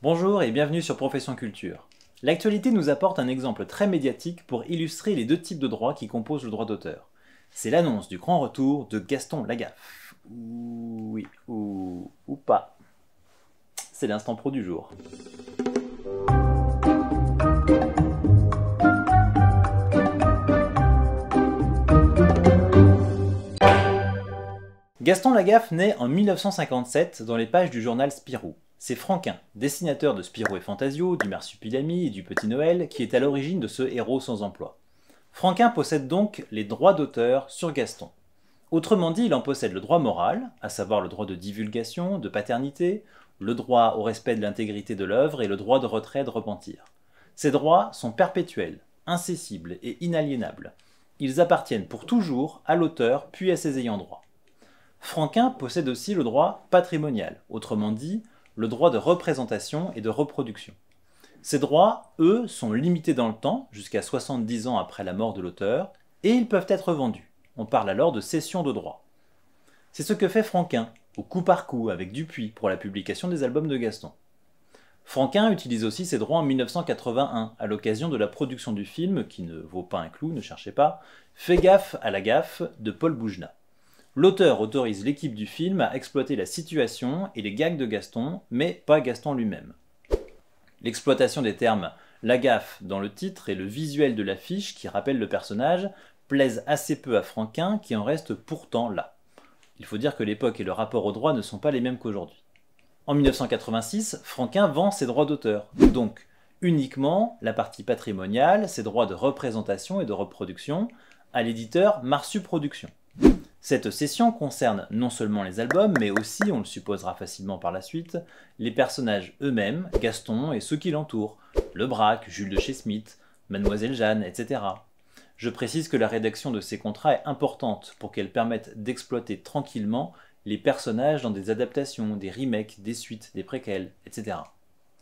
Bonjour et bienvenue sur Profession Culture. L'actualité nous apporte un exemple très médiatique pour illustrer les deux types de droits qui composent le droit d'auteur. C'est l'annonce du grand retour de Gaston Lagaffe. Oui, ou pas. C'est l'instant pro du jour. Gaston Lagaffe naît en 1957 dans les pages du journal Spirou. C'est Franquin, dessinateur de Spirou et Fantasio, du Marsupilami et du Petit Noël, qui est à l'origine de ce héros sans emploi. Franquin possède donc les droits d'auteur sur Gaston. Autrement dit, il en possède le droit moral, à savoir le droit de divulgation, de paternité, le droit au respect de l'intégrité de l'œuvre et le droit de retrait et de repentir. Ces droits sont perpétuels, incessibles et inaliénables. Ils appartiennent pour toujours à l'auteur puis à ses ayants droit. Franquin possède aussi le droit patrimonial, autrement dit, le droit de représentation et de reproduction. Ces droits, eux, sont limités dans le temps, jusqu'à 70 ans après la mort de l'auteur, et ils peuvent être vendus. On parle alors de cession de droits. C'est ce que fait Franquin, au coup par coup, avec Dupuis, pour la publication des albums de Gaston. Franquin utilise aussi ses droits en 1981, à l'occasion de la production du film, qui ne vaut pas un clou, ne cherchez pas, Fais gaffe à la gaffe de Paul Boujna. L'auteur autorise l'équipe du film à exploiter la situation et les gags de Gaston, mais pas Gaston lui-même. L'exploitation des termes « la gaffe » dans le titre et le visuel de l'affiche qui rappelle le personnage plaisent assez peu à Franquin qui en reste pourtant là. Il faut dire que l'époque et le rapport aux droits ne sont pas les mêmes qu'aujourd'hui. En 1986, Franquin vend ses droits d'auteur, donc uniquement la partie patrimoniale, ses droits de représentation et de reproduction, à l'éditeur Marsu Productions. Cette cession concerne non seulement les albums, mais aussi, on le supposera facilement par la suite, les personnages eux-mêmes, Gaston et ceux qui l'entourent, Le Braque, Jules de chez Smith, Mademoiselle Jeanne, etc. Je précise que la rédaction de ces contrats est importante pour qu'elle permette d'exploiter tranquillement les personnages dans des adaptations, des remakes, des suites, des préquels, etc.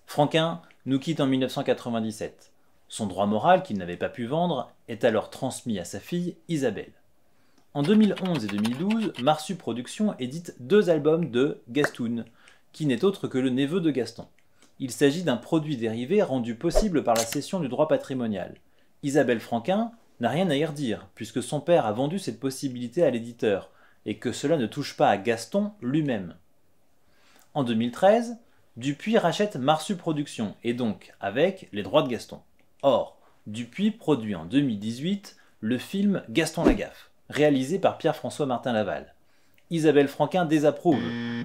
Franquin nous quitte en 1997. Son droit moral, qu'il n'avait pas pu vendre, est alors transmis à sa fille Isabelle. En 2011 et 2012, Marsu Productions édite deux albums de Gastoun, qui n'est autre que le neveu de Gaston. Il s'agit d'un produit dérivé rendu possible par la cession du droit patrimonial. Isabelle Franquin n'a rien à y redire, puisque son père a vendu cette possibilité à l'éditeur, et que cela ne touche pas à Gaston lui-même. En 2013, Dupuis rachète Marsu Productions, et donc avec les droits de Gaston. Or, Dupuis produit en 2018 le film Gaston Lagaffe, réalisé par Pierre-François Martin Laval. Isabelle Franquin désapprouve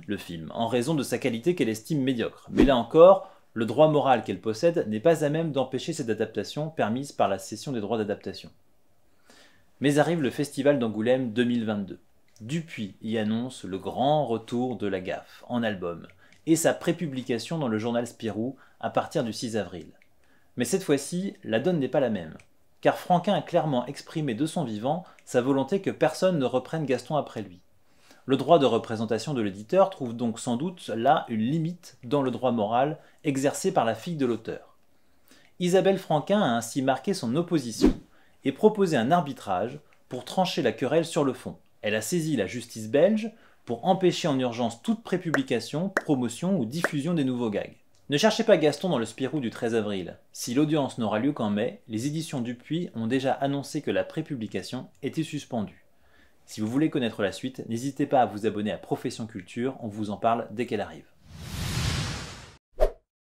le film, en raison de sa qualité qu'elle estime médiocre. Mais là encore, le droit moral qu'elle possède n'est pas à même d'empêcher cette adaptation permise par la cession des droits d'adaptation. Mais arrive le Festival d'Angoulême 2022. Dupuis y annonce le grand retour de Lagaffe, en album, et sa prépublication dans le journal Spirou à partir du 6 avril. Mais cette fois-ci, la donne n'est pas la même. Car Franquin a clairement exprimé de son vivant sa volonté que personne ne reprenne Gaston après lui. Le droit de représentation de l'éditeur trouve donc sans doute là une limite dans le droit moral exercé par la fille de l'auteur. Isabelle Franquin a ainsi marqué son opposition et proposé un arbitrage pour trancher la querelle sur le fond. Elle a saisi la justice belge pour empêcher en urgence toute prépublication, promotion ou diffusion des nouveaux gags. Ne cherchez pas Gaston dans le Spirou du 13 avril. Si l'audience n'aura lieu qu'en mai, les éditions Dupuis ont déjà annoncé que la prépublication était suspendue. Si vous voulez connaître la suite, n'hésitez pas à vous abonner à Profession Culture, on vous en parle dès qu'elle arrive.